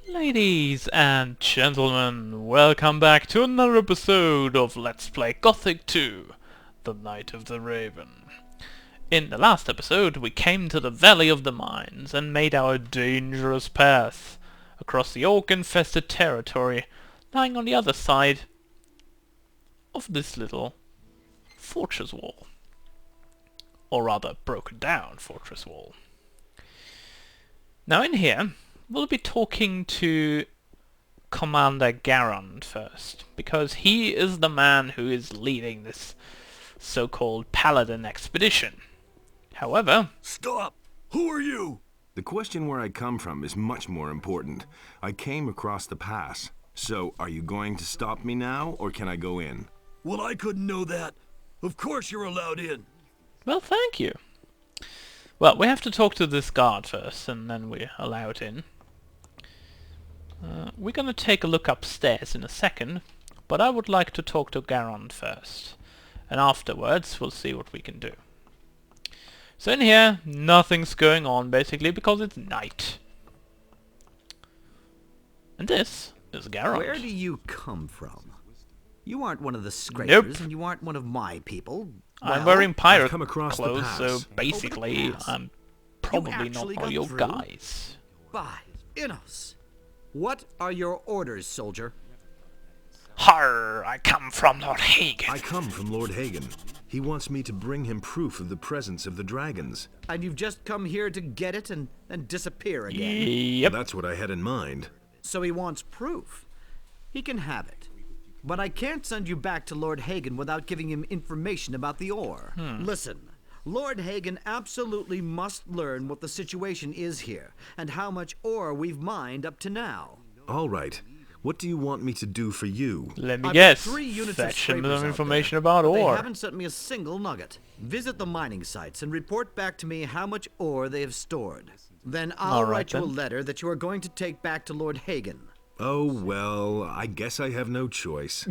Ladies and gentlemen, welcome back to another episode of Let's Play Gothic 2, The Night of the Raven. In the last episode, we came to the Valley of the Mines and made our dangerous path across the orc-infested territory lying on the other side of this little fortress wall. Or rather, broken down fortress wall. Now in here, we'll be talking to Commander Garand first, because he is the man who is leading this so-called paladin expedition. However... Stop! Who are you? The question where I come from is much more important. I came across the pass. So, are you going to stop me now, or can I go in? Well, I couldn't know that. Of course you're allowed in. Well, thank you. Well, we have to talk to this guard first, and then we're allowed in. We're gonna take a look upstairs in a second, but I would like to talk to Garand first. And afterwards, we'll see what we can do. So in here, nothing's going on, basically, because it's night. And this is Garand. Where do you come from? You aren't one of the scrapers, Nope. and you aren't one of my people. I'm Well, wearing pirate I've come across the clothes, so pass. basically, pass? I'm probably not actually one of got your through? guys. By Innos. What are your orders, soldier? Har! I come from Lord Hagen. I come from Lord Hagen. He wants me to bring him proof of the presence of the dragons. And you've just come here to get it and then disappear again. Yep. That's what I had in mind. So he wants proof. He can have it. But I can't send you back to Lord Hagen without giving him information about the ore. Listen, Lord Hagen absolutely must learn what the situation is here, and how much ore we've mined up to now. All right. What do you want me to do for you? Let me I've got guess. 3 units of Fetch him scrapers some out information there, about but They ore. haven't sent me a single nugget. Visit the mining sites and report back to me how much ore they have stored. Then I'll All right, write you a then. letter that you are going to take back to Lord Hagen. Oh, well, I guess I have no choice.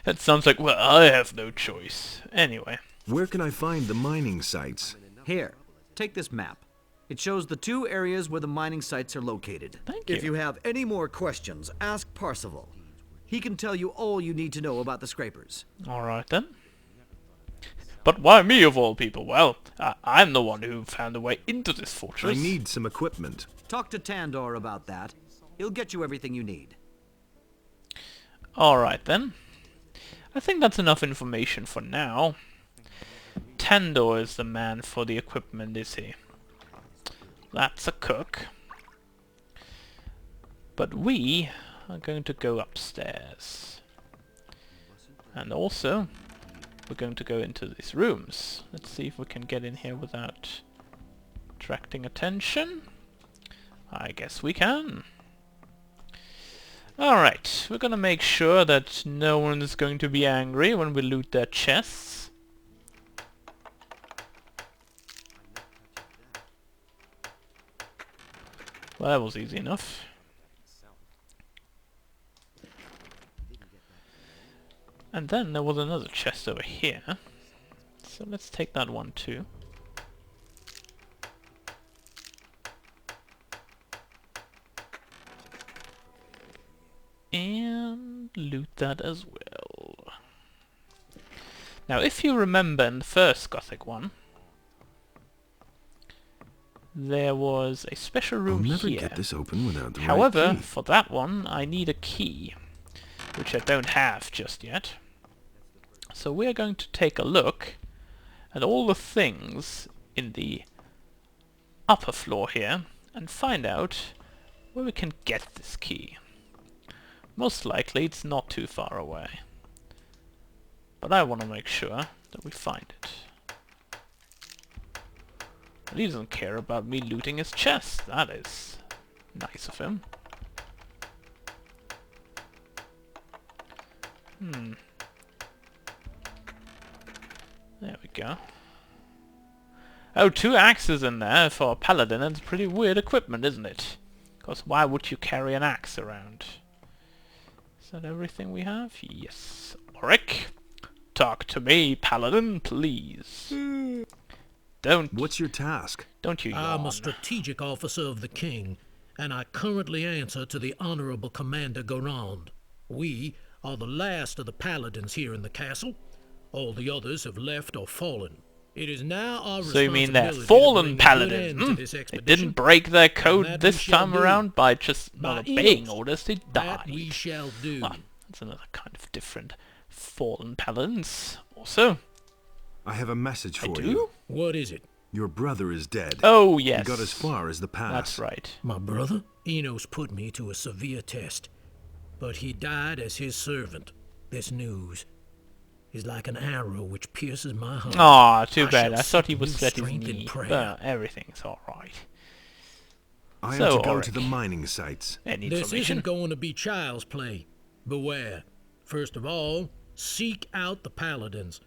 That sounds like, well, I have no choice. Anyway. Where can I find the mining sites? Here, take this map. It shows the 2 areas where the mining sites are located. Thank If you. you have any more questions, ask Parsifal. He can tell you all you need to know about the scrapers. Alright then. But why me of all people? Well, I'm the one who found a way into this I fortress. need some equipment. Talk to Tandor about that. He'll get you everything you need. Alright then. I think that's enough information for now. Tandor is the man for the equipment, is he? That's a cook. But we are going to go upstairs. And also, we're going to go into these rooms. Let's see if we can get in here without attracting attention. I guess we can. Alright, we're gonna make sure that no one is going to be angry when we loot their chests. Well, that was easy enough. And then there was another chest over here. So let's take that one too. And loot that as well. Now, if you remember in the first Gothic one, there was a special I'll room never here. get this open without the However, right key. for that one, I need a key, which I don't have just yet. So we're going to take a look at all the things in the upper floor here and find out where we can get this key. Most likely it's not too far away. But I want to make sure that we find it. And he doesn't care about me looting his chest. That is nice of him. There we go. Oh, 2 axes in there for a paladin. That's pretty weird equipment, isn't it? Because why would you carry an axe around? Is that everything we have? Yes. Oric, talk to me, paladin, please. Don't What's your task? you yawn. I'm a strategic officer of the king, and I currently answer to the Honorable Commander Garand. We are the last of the paladins here in the castle. All the others have left or fallen. It is now our So you mean they're responsibility to fallen bring a good paladins? end to this They expedition, didn't break their and code that we this shall time do. around by just By not obeying Enos, orders, they that died. we shall do. Well, that's another kind of different fallen paladins. Also, I have a message I for do? you. What is it? Your brother is dead. Oh, yes. He got as far as the pass. That's right. My brother? Enos put me to a severe test, but he died as his servant. This news is like an arrow which pierces my heart. Aw, too I bad. shall I thought he seek was new set his strength in knee, prayer. but everything's alright. I am So, to go to the Auric. mining sites. Any This information? isn't going to be child's play. Beware. First of all, seek out the paladins.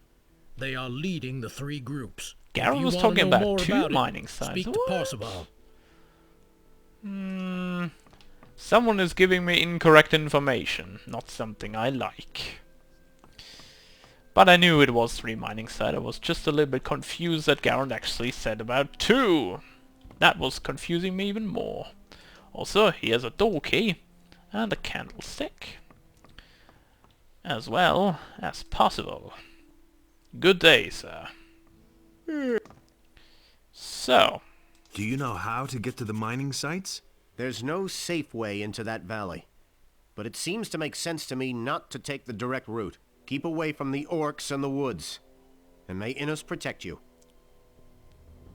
They are leading the 3 groups. If Garen you was wanna talking know about more 2 about it, mining sites. Speak to What? Parzival. Someone is giving me incorrect information. Not something I like. But I knew it was 3 mining sites. I was just a little bit confused that Garen actually said about 2. That was confusing me even more. Also, here's a door key and a candlestick. As well as possible. Good day, sir. So, Do you know how to get to the mining sites? There's no safe way into that valley. But it seems to make sense to me not to take the direct route. Keep away from the orcs and the woods. And may Innos protect you.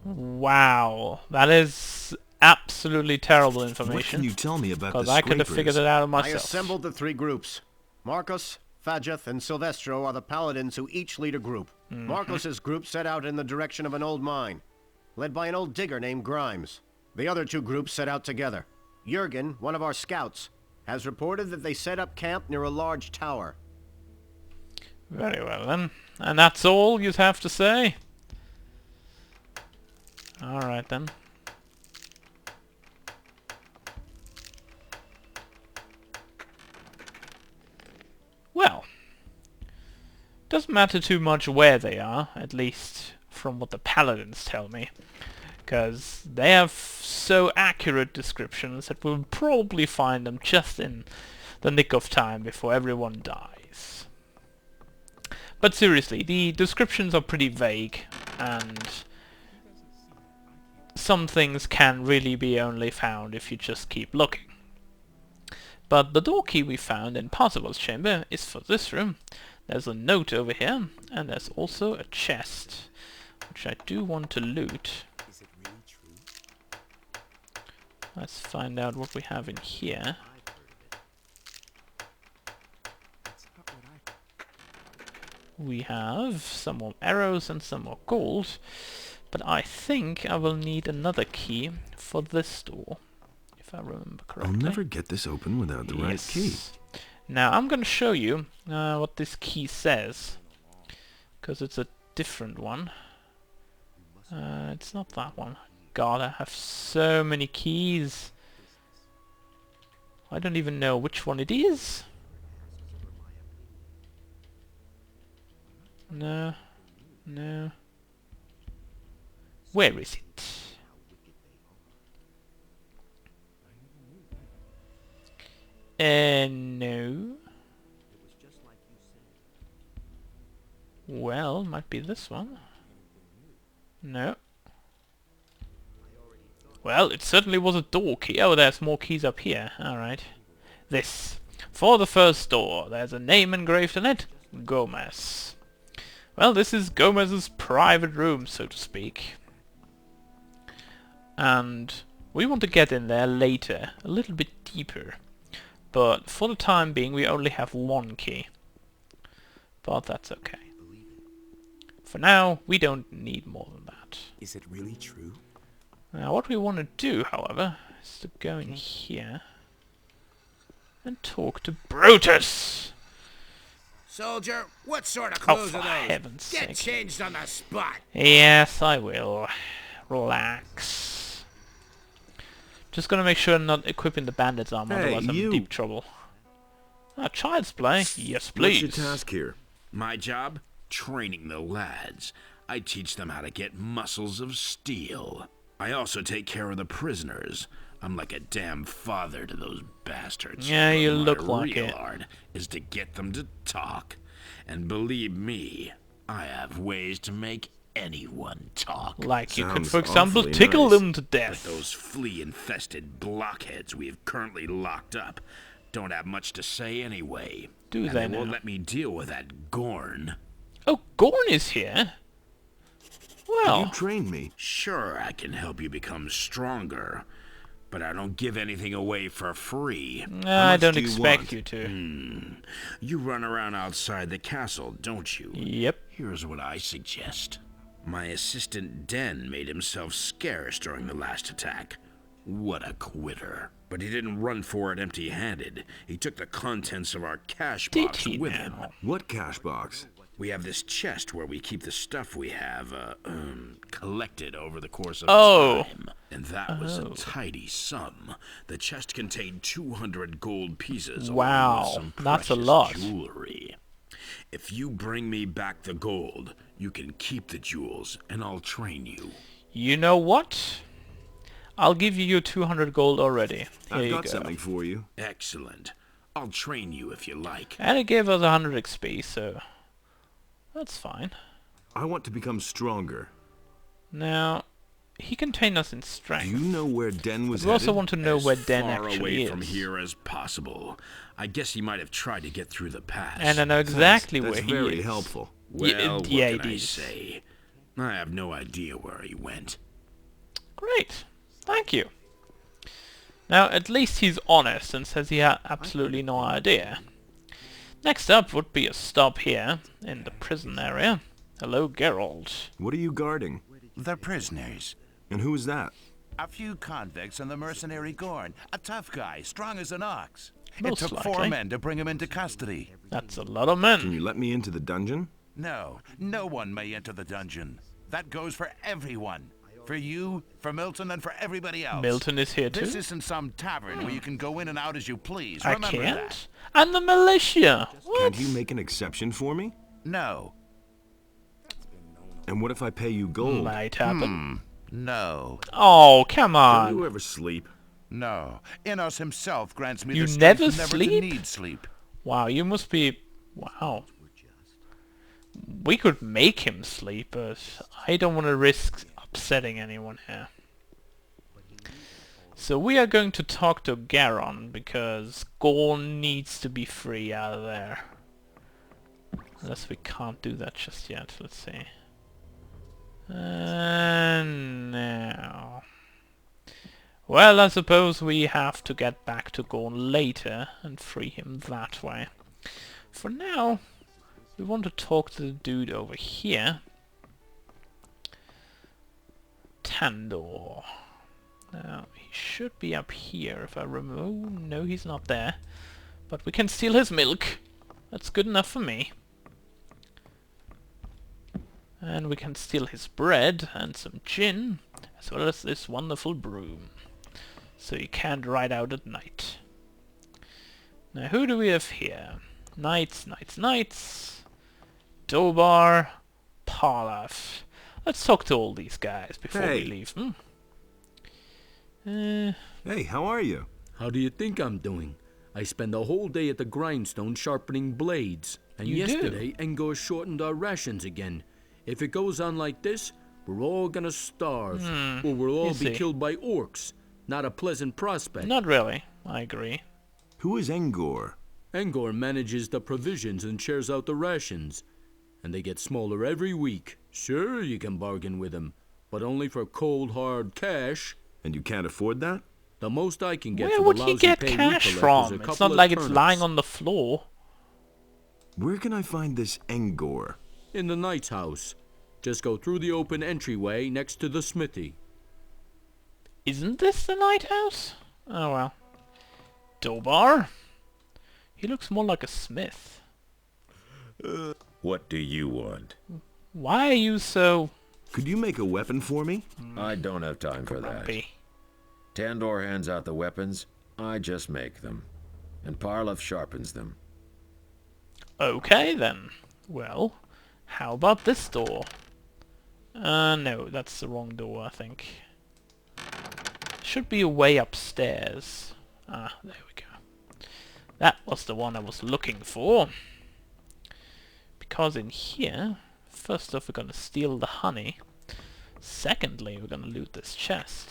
wow, that is absolutely terrible What information. can you tell me about the Because I could have figured it out I myself. assembled the 3 groups. Marcos, Fajeth, and Silvestro are the paladins who each lead a group. Marcos's group set out in the direction of an old mine, led by an old digger named Grimes. The other 2 groups set out together. Jurgen, one of our scouts, has reported that they set up camp near a large tower. Very well then. And that's all you'd have to say? Alright then. Well, doesn't matter too much where they are, at least from what the paladins tell me, because they have so accurate descriptions that we'll probably find them just in the nick of time before everyone dies. But seriously, the descriptions are pretty vague, and some things can really be only found if you just keep looking. But the door key we found in Parzival's chamber is for this room. There's a note over here, and there's also a chest, which I do want to loot. Let's find out what we have in here. We have some more arrows and some more gold, but I think I will need another key for this door, if I remember correctly. I'll never get this open without the right key. Yes. Now I'm going to show you what this key says, because it's a different one. It's not that one. God, I have so many keys. I don't even know which one it is. No. No. Where is it? No. Well, might be this one. No. Well, it certainly was a door key. Oh, there's more keys up here. Alright. This. For the first door, there's a name engraved on it. Gomez. Well, this is Gomez's private room, so to speak. And we want to get in there later, a little bit deeper. But for the time being, we only have 1 key. But that's okay. For now, we don't need more than that. Is it really true? Now, what we want to do, however, is to go in here and talk to Brutus. Soldier, what sort of Oh, clothes for are those? heaven's Get sake. changed on the spot. Yes, I will. Relax. Just gonna make sure I'm not equipping the bandit's armor, Hey, otherwise I'm in you. deep trouble. Ah, child's play? Yes, What's please. your task here? My job? Training the lads. I teach them how to get muscles of steel. I also take care of the prisoners. I'm like a damn father to those bastards. Yeah, But you my look like real it. art is to get them to talk. And believe me, I have ways to make anyone talk. Like you could, Sounds for example, awfully tickle nice. them to But death. those flea-infested blockheads we have currently locked up don't have much to say anyway. Do And they won't now? let me deal with that Gorn. Oh, Gorn is here. You Well, trained me. Sure, I can help you become stronger, but I don't give anything away for free. I much don't do you expect want? you to. You run around outside the castle, don't you? Yep. Here's what I suggest. My assistant Den made himself scarce during the last attack. What a quitter. But he didn't run for it empty-handed. He took the contents of our cash Did box he with him. now? What cash box? We have this chest where we keep the stuff we have, collected over the course of Oh. time. And that was a tidy sum. The chest contained 200 gold pieces. Wow, along with some that's a precious lot. Jewelry. If you bring me back the gold, you can keep the jewels, and I'll train you. You know what? I'll give you your 200 gold already. Here I've you got go. something for you. Excellent. I'll train you if you like. And it gave us 100 XP, so that's fine. I want to become stronger. Now, he can train us in Do strength. you know where Den was We also headed? want to know As where Den far actually away is. from here as possible. I guess he might have tried to get through the pass. And I know exactly That's where he very is. helpful. Well, what yeah, can it I is. say? I have no idea where he went. Great. Thank you. Now, at least he's honest and says he had absolutely no idea. Next up would be a stop here, in the prison area. Hello, Geralt. What are you guarding? The prisoners. And who's that? A few convicts and the mercenary Gorn. A tough guy, strong as an ox. Most it took likely. 4 men to bring him into custody. That's a lot of Can men. you let me into the dungeon? No, no one may enter the dungeon. That goes for everyone. For you, for Milton, and for everybody else. Milton is here too? This isn't some tavern where you can go in and out as you please. I Remember can't? that. And the militia! What? Can't you make an exception for me? No, And what if I pay you gold? Might happen. no, Oh, come Don't you on. ever sleep? no. Inos himself grants me You the strength never never sleep? to need sleep. Wow, you must be... Wow. We could make him sleep, but I don't want to risk upsetting anyone here. So we are going to talk to Garon, because Gorn needs to be free out of there. Unless we can't do that just yet. Let's see. Now... Well, I suppose we have to get back to Gorn later and free him that way. For now, we want to talk to the dude over here. Tandor. Now, he should be up here if I remember. Oh, no, he's not there. But we can steal his milk. That's good enough for me. And we can steal his bread and some gin, as well as this wonderful broom. So you can't ride out at night. Now, who do we have here? Knights, knights, knights. Dobar, Parlaf. Let's talk to all these guys before we Hey. leave. Hey, how are you? How do you think I'm doing? I spend the whole day at the grindstone sharpening blades. And You do? yesterday, Engor shortened our rations again. If it goes on like this, we're all gonna starve. Or we'll all you be see. killed by orcs. Not a pleasant prospect. Not really. I agree. Who is Engor? Engor manages the provisions and shares out the rations. And they get smaller every week. Sure, you can bargain with him. But only for cold, hard cash. And you can't afford that? The most I can get Where for would the he lousy get pay we cash collect is from? a It's couple not of like it's turnips. lying on the floor. Where can I find this Engor? In the knight's house. Just go through the open entryway next to the smithy. Isn't this the lighthouse? Oh well. Dobar? He looks more like a smith. What do you want? Why are you so Could you make a weapon for me? I don't have time for that. grumpy? Tandor hands out the weapons, I just make them. And Parlov sharpens them. Okay then. Well, how about this door? No, that's the wrong door, I think. should be a way upstairs. Ah, there we go. That was the one I was looking for. Because in here, first off we're gonna steal the honey. Secondly, we're gonna loot this chest.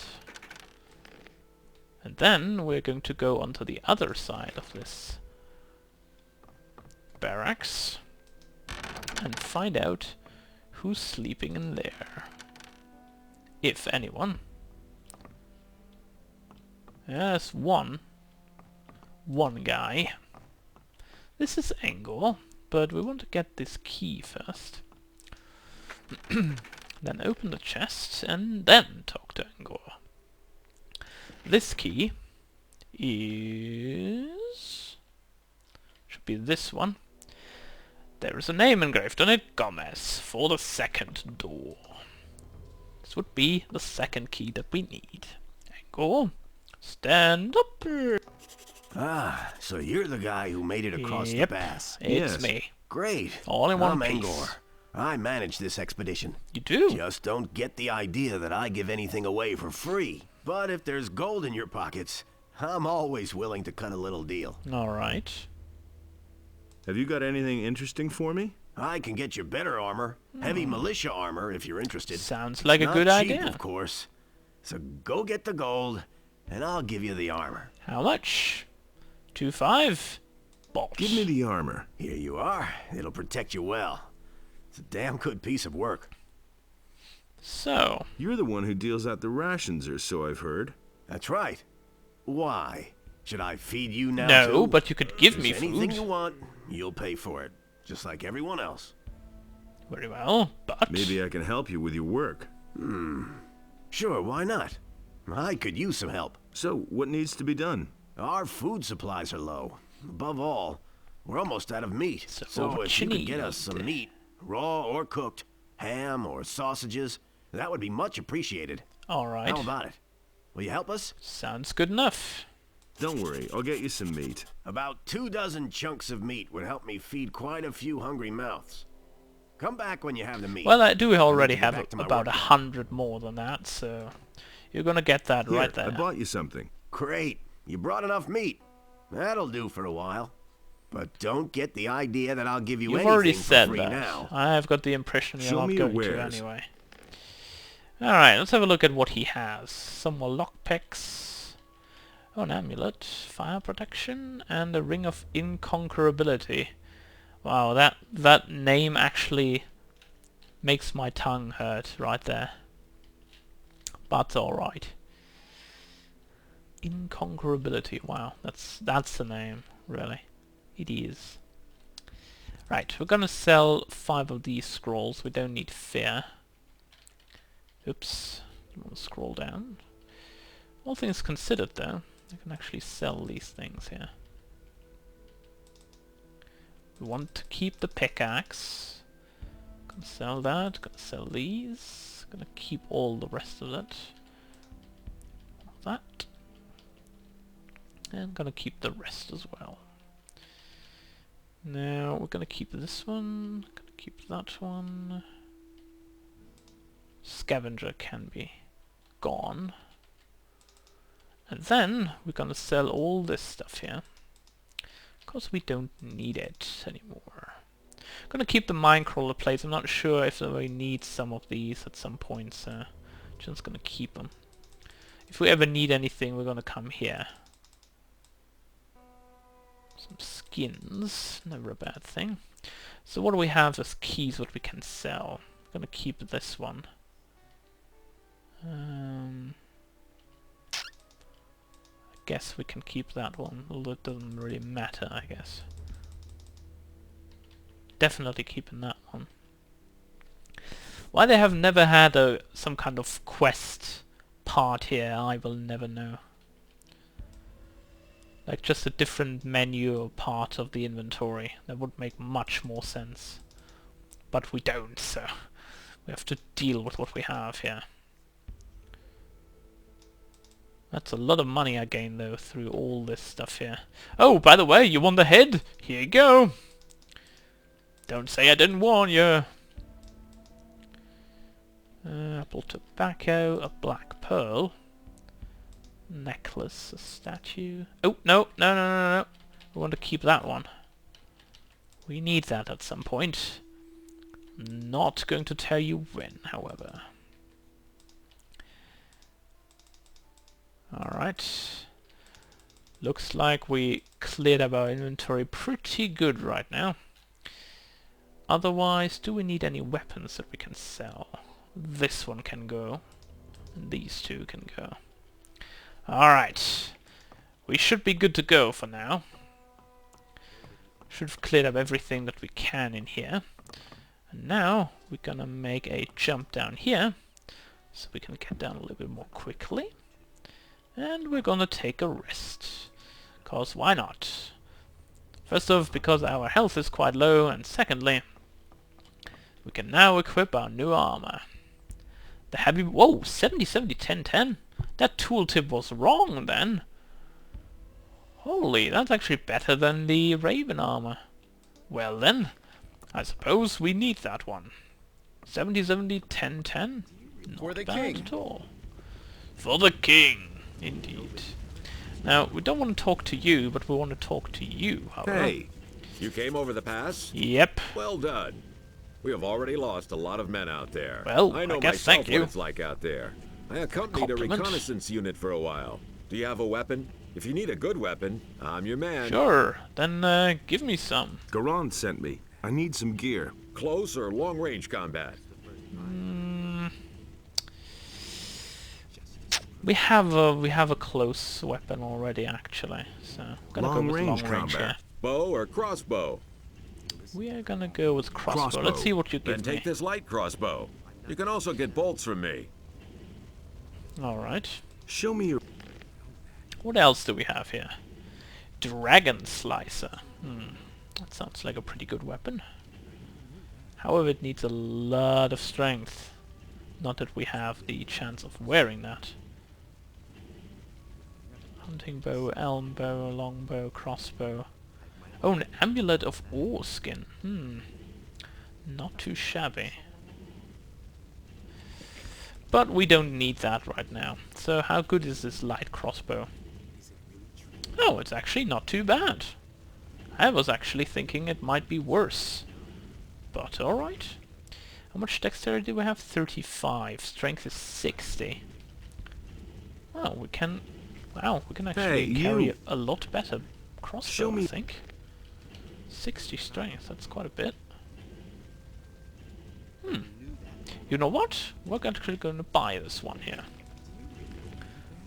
And then we're going to go onto the other side of this barracks and find out who's sleeping in there. If anyone. There's one guy. This is Angor, but we want to get this key first. Then open the chest and then talk to Angor. This key is... should be this one. There is a name engraved on it, Gomez, for the second door. This would be the second key that we need. Angor, stand up. Ah, so you're the guy who made it across the pass. It's me. Great. All in one I'm piece. Angor. I manage this expedition. You do? Just don't get the idea that I give anything away for free. But if there's gold in your pockets, I'm always willing to cut a little deal. Alright. Have you got anything interesting for me? I can get you better armor. Heavy militia armor, if you're interested. Sounds like a Not good cheap, idea. of course. So go get the gold, and I'll give you the armor. How much? 2.5? Boss. Give me the armor. Here you are. It'll protect you well. It's a damn good piece of work. So... You're the one who deals out the rations, or so I've heard. That's right. Why? Should I feed you now, No, too? but you could give me Anything food. you want, you'll pay for it. Just like everyone else. Very well, but... Maybe I can help you with your work. Sure, why not? I could use some help. So, what needs to be done? Our food supplies are low. Above all, we're almost out of meat. So what if you you could get need? us some meat, raw or cooked, ham or sausages, that would be much appreciated. Alright. How about it? Will you help us? Sounds good enough. Don't worry, I'll get you some meat. About 24 chunks of meat would help me feed quite a few hungry mouths. Come back when you have the meat. Well, I do already get have back to my about work. 100 more than that, so... You're gonna get that Here, right there. I bought you something. Great. You brought enough meat. That'll do for a while. But don't get the idea that I'll give you You've anything already for said free that. now. I've got the impression you're Show not me your going to wares. anyway. Alright, let's have a look at what he has. Some more lockpicks. Oh, an amulet, fire protection, and a ring of inconquerability. Wow, that name actually makes my tongue hurt right there. But alright. Inconquerability, wow, that's the name, really. It is. Right, we're gonna sell 5 of these scrolls. We don't need fear. Oops. We'll scroll down. All things considered, though, I can actually sell these things here. We want to keep the pickaxe. Gonna sell that. Gonna sell these. Gonna keep all the rest of it. That. And gonna keep the rest as well. Now we're gonna keep this one. Gonna keep that one. Scavenger can be gone. And then we're gonna sell all this stuff here, because we don't need it anymore. Gonna keep the minecrawler plates. I'm not sure if we need some of these at some point, so just gonna keep them. If we ever need anything, we're gonna come here. Some skins, never a bad thing. So what do we have as keys what we can sell? I'm gonna keep this one. I guess we can keep that one, although it doesn't really matter, I guess. Definitely keeping that one. Why they have never had some kind of quest part here, I will never know. Like just a different menu or part of the inventory. That would make much more sense. But we don't, so we have to deal with what we have here. That's a lot of money I gained though through all this stuff here. Oh, by the way, you want the head? Here you go. Don't say I didn't warn you. Apple tobacco, a black pearl. necklace, a statue. Oh, no, no, no, no, no. We want to keep that one. We need that at some point. Not going to tell you when, however. Alright. Looks like we cleared up our inventory pretty good right now. Otherwise, do we need any weapons that we can sell? This one can go. And these two can go. Alright. We should be good to go for now. Should have cleared up everything that we can in here. And now we're gonna make a jump down here. So we can get down a little bit more quickly. And we're gonna take a rest. Cause why not? First off, because our health is quite low, and secondly, we can now equip our new armor. The heavy... Whoa! 70, 70, 10, 10? That tooltip was wrong then. Holy, that's actually better than the Raven armor. Well then, I suppose we need that one. 70, 70, 10, 10? Not bad at all. For the king, indeed. Now, we don't want to talk to you, but we want to talk to you, however. Hey, you came over the pass? Yep. Well done. We have already lost a lot of men out there. Well, I know I guess myself thank you. what it's like out there. I accompanied a reconnaissance unit for a while. Do you have a weapon? If you need a good weapon, I'm your man. Sure, then give me some. Garand sent me. I need some gear. Close or long-range combat? We have a close weapon already, actually. So we're gonna go with long range here. Bow or crossbow? We are gonna go with crossbow. Let's see what you give me. Then take this light crossbow. You can also get bolts from me. Alright. Show me your... What else do we have here? Dragon Slicer. That sounds like a pretty good weapon. However, it needs a lot of strength. Not that we have the chance of wearing that. Hunting bow, elm bow, longbow, crossbow. Oh, an amulet of ore skin. Not too shabby. But we don't need that right now. So how good is this light crossbow? Oh, it's actually not too bad. I was actually thinking it might be worse. But alright. How much dexterity do we have? 35. Strength is 60. Oh, we can... Wow, we can actually carry a lot better crossbow, I think. 60 strength, that's quite a bit. You know what? We're actually going to buy this one here.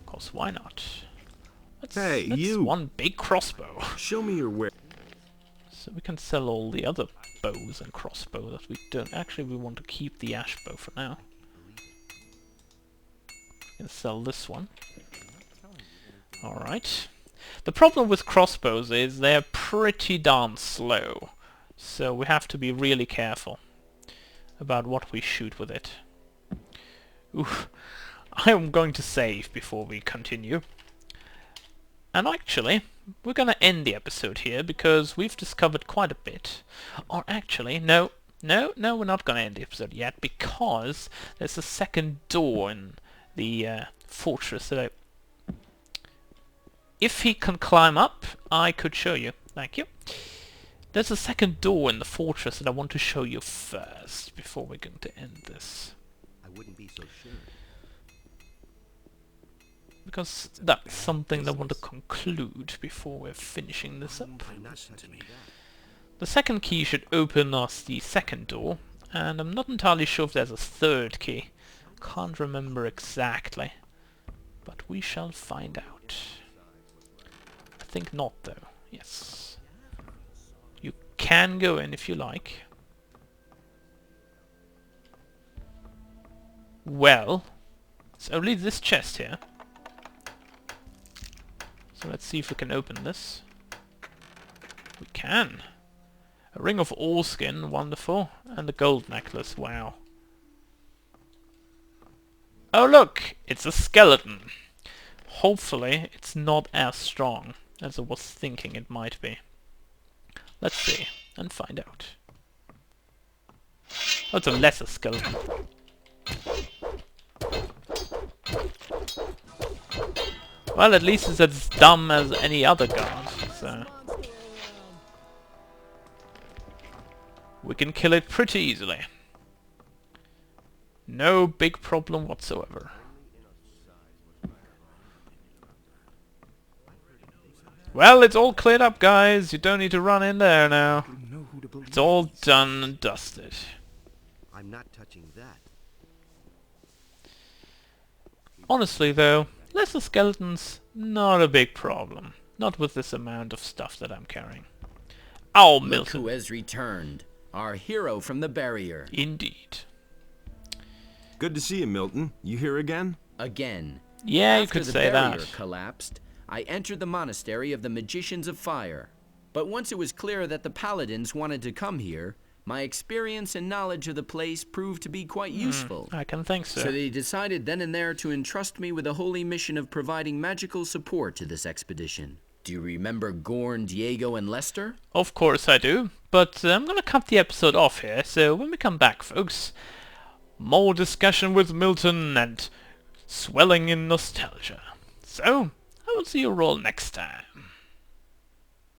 Of course, why not? That's one big crossbow. Show me your weapon. So we can sell all the other bows and crossbow that we don't. Actually, we want to keep the ash bow for now. We can sell this one. Alright. The problem with crossbows is they're pretty darn slow. So we have to be really careful about what we shoot with it. Oof. I am going to save before we continue. And actually, we're going to end the episode here because we've discovered quite a bit. Or actually, no, we're not going to end the episode yet because there's a second door in the fortress that if he can climb up, I could show you. Thank you. There's a second door in the fortress that I want to show you first before we're going to end this. I wouldn't be so sure. Because that's something that I want to conclude before we're finishing this up. The second key should open us the second door, and I'm not entirely sure if there's a third key. Can't remember exactly, but we shall find out. I think not, though. Yes. You can go in if you like. Well, it's only this chest here. So let's see if we can open this. We can. A ring of ore skin, wonderful. And a gold necklace, wow. Oh look! It's a skeleton! Hopefully it's not as strong as I was thinking it might be. Let's see, and find out. Oh, it's a lesser skeleton. Well, at least it's as dumb as any other guard, so... we can kill it pretty easily. No big problem whatsoever. Well, it's all cleared up, guys. You don't need to run in there now. It's all done and dusted. I'm not touching that. Honestly, though, lesser skeletons, not a big problem. Not with this amount of stuff that I'm carrying. Oh, Look Milton. who has returned. Our hero from the barrier. Indeed. Good to see you, Milton. You here again? Again. Yeah, you After could the say barrier that. collapsed, I entered the monastery of the Magicians of Fire. But once it was clear that the paladins wanted to come here, my experience and knowledge of the place proved to be quite useful. I can think so. So they decided then and there to entrust me with the holy mission of providing magical support to this expedition. Do you remember Gorn, Diego, and Lester? Of course I do, but I'm gonna cut the episode off here, so when we come back, folks, more discussion with Milton and swelling in nostalgia. So, I will see you all next time.